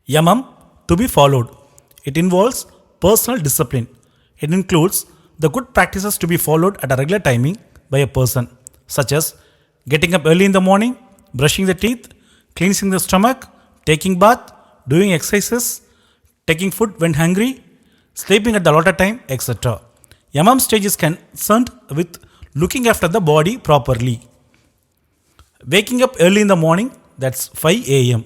Yamam to be followed. It involves personal discipline. It includes the good practices to be followed at a regular timing by a person, such as getting up early in the morning, brushing the teeth, cleansing the stomach, taking bath, doing exercises, taking food when hungry, sleeping at the allotted time, etc. Yamam stage is concerned with looking after the body properly. Waking up early in the morning, that's 5 am.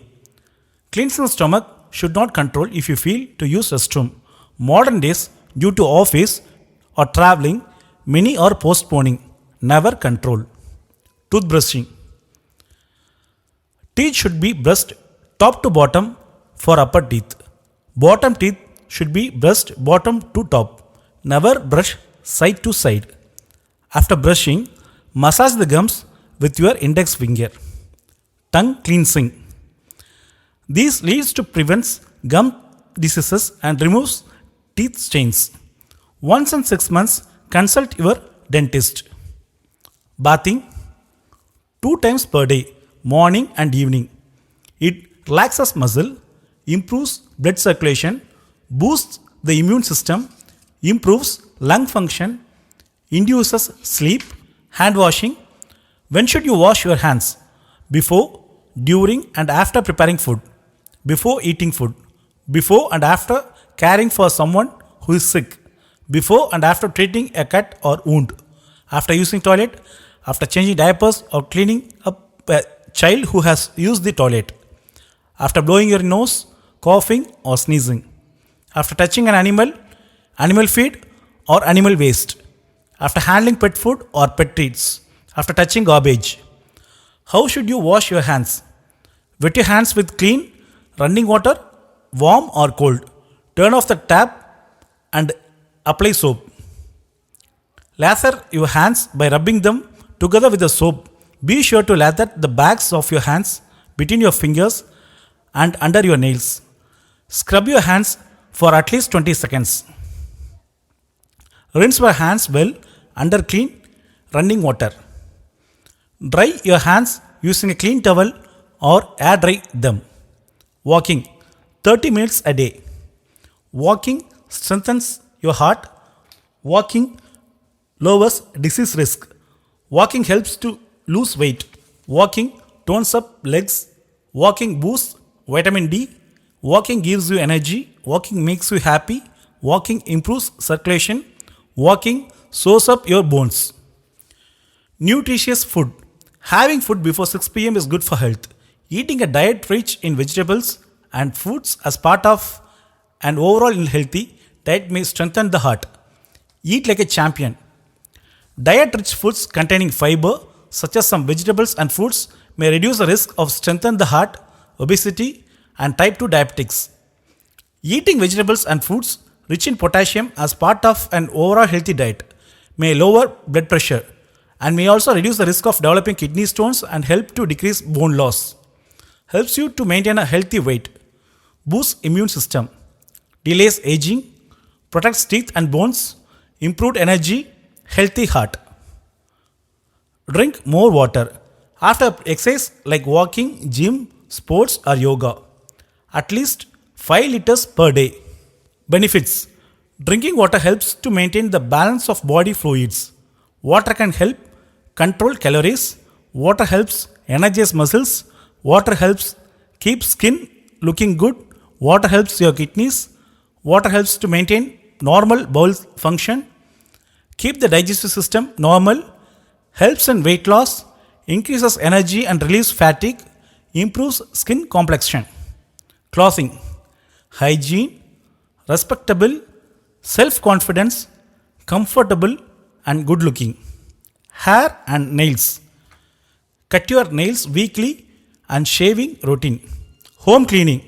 Cleansing the stomach should not control if you feel to use restroom. Modern days, due to office or traveling, many are postponing. Never control. Toothbrushing. Teeth should be brushed top to bottom for upper teeth. Bottom teeth should be brushed bottom to top. Never brush side to side. After brushing, massage the gums with your index finger. Tongue cleansing. This leads to prevents gum diseases and removes teeth stains. Once in 6 months, consult your dentist. Bathing 2 times per day, morning and evening. It relaxes muscle, improves blood circulation, boosts the immune system, improves lung function, induces sleep. Hand washing. When should you wash your hands? Before, during, and after preparing food. Before eating food. Before and after caring for someone who is sick. Before and after treating a cut or wound. After using toilet. After changing diapers or cleaning up a child who has used the toilet. After blowing your nose, coughing or sneezing. After touching an animal, animal feed or animal waste. After handling pet food or pet treats. After touching garbage. How should you wash your hands? Wet your hands with clean, running water, warm or cold. Turn off the tap and apply soap. Lather your hands by rubbing them together with the soap. Be sure to lather the backs of your hands between your fingers and under your nails. Scrub your hands for at least 20 seconds. Rinse your hands well under clean running water. Dry your hands using a clean towel or air dry them. Walking 30 minutes a day. Walking strengthens your heart. Walking lowers disease risk. Walking helps to lose weight. Walking tones up legs. Walking boosts vitamin D. Walking gives you energy. Walking makes you happy. Walking improves circulation. Walking soaks up your bones. Nutritious food. Having food before 6 pm is good for health. Eating a diet rich in vegetables and fruits as part of an overall healthy diet may strengthen the heart. Eat like a champion. Diet-rich foods containing fiber, such as some vegetables and fruits, may reduce the risk of strengthen the heart, obesity, and type 2 diabetics. Eating vegetables and fruits rich in potassium as part of an overall healthy diet may lower blood pressure and may also reduce the risk of developing kidney stones and help to decrease bone loss. Helps you to maintain a healthy weight. Boosts immune system. Delays aging. Protects teeth and bones. Improved energy. Healthy heart. Drink more water. After exercise like walking, gym, sports or yoga. At least 5 liters per day. Benefits. Drinking water helps to maintain the balance of body fluids. Water can help control calories. Water helps energize muscles. Water helps keep skin looking good. Water helps your kidneys. Water helps to maintain normal bowel function. Keep the digestive system normal. Helps in weight loss. Increases energy and relieves fatigue. Improves skin complexion. Clothing. Hygiene. Respectable. Self-confidence. Comfortable and good looking. Hair and nails. Cut your nails weekly and shaving routine. Home cleaning.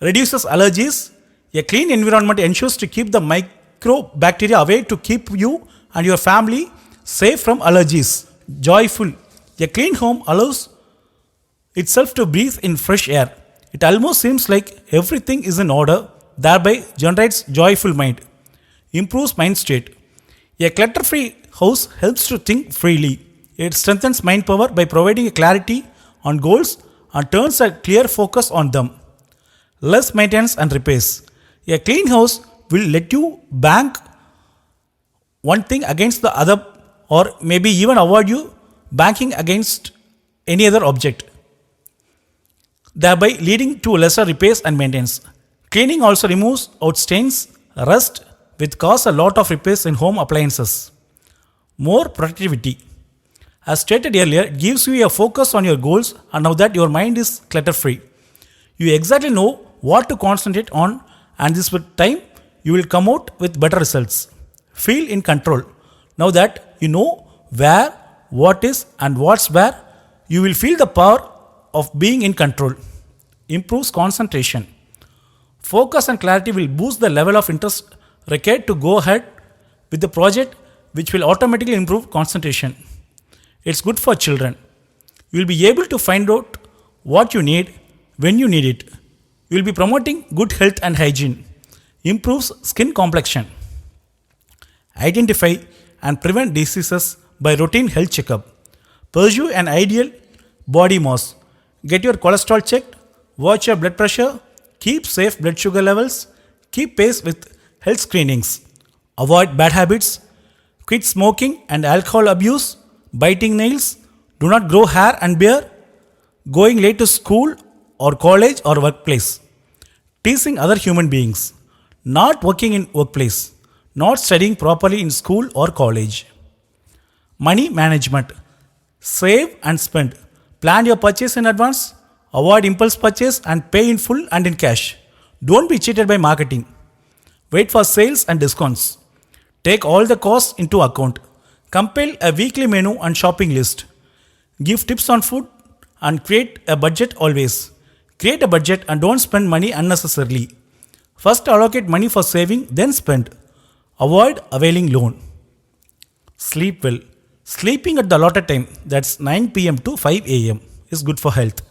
Reduces allergies. A clean environment ensures to keep the microbacteria away to keep you and your family safe from allergies. Joyful. A clean home allows itself to breathe in fresh air. It almost seems like everything is in order, thereby generates joyful mind. Improves mind state. A clutter-free house helps to think freely. It strengthens mind power by providing a clarity on goals and turns a clear focus on them. less maintenance and repairs. A clean house will let you bank one thing against the other, or maybe even avoid you banking against any other object, thereby leading to lesser repairs and maintenance. Cleaning also removes out stains, rust, which cause a lot of repairs in home appliances. More productivity. As stated earlier, it gives you a focus on your goals, and now that your mind is clutter free, you exactly know what to concentrate on, and this with time you will come out with better results. Feel in control. Now that you know where, what is, and what's where, you will feel the power of being in control. Improves concentration. Focus and clarity will boost the level of interest required to go ahead with the project, which will automatically improve concentration. It's good for children. You will be able to find out what you need when you need it. You will be promoting good health and hygiene. Improves skin complexion. Identify and prevent diseases by routine health checkup. Pursue an ideal body mass. Get your cholesterol checked. Watch your blood pressure. Keep safe blood sugar levels. Keep pace with health screenings. Avoid bad habits. Quit smoking and alcohol abuse. Biting nails. Do not grow hair and beard. Going late to school or college or workplace. Teasing other human beings. Not working in workplace. Not studying properly in school or college. Money management. Save and spend. Plan your purchase in advance. Avoid impulse purchase and pay in full and in cash. Don't be cheated by marketing. Wait for sales and discounts. Take all the costs into account. Compile a weekly menu and shopping list. Give tips on food and create a budget always. Create a budget and don't spend money unnecessarily. First allocate money for saving, then spend. Avoid availing loan. Sleep well. Sleeping at the allotted time, that's 9 pm to 5 am, is good for health.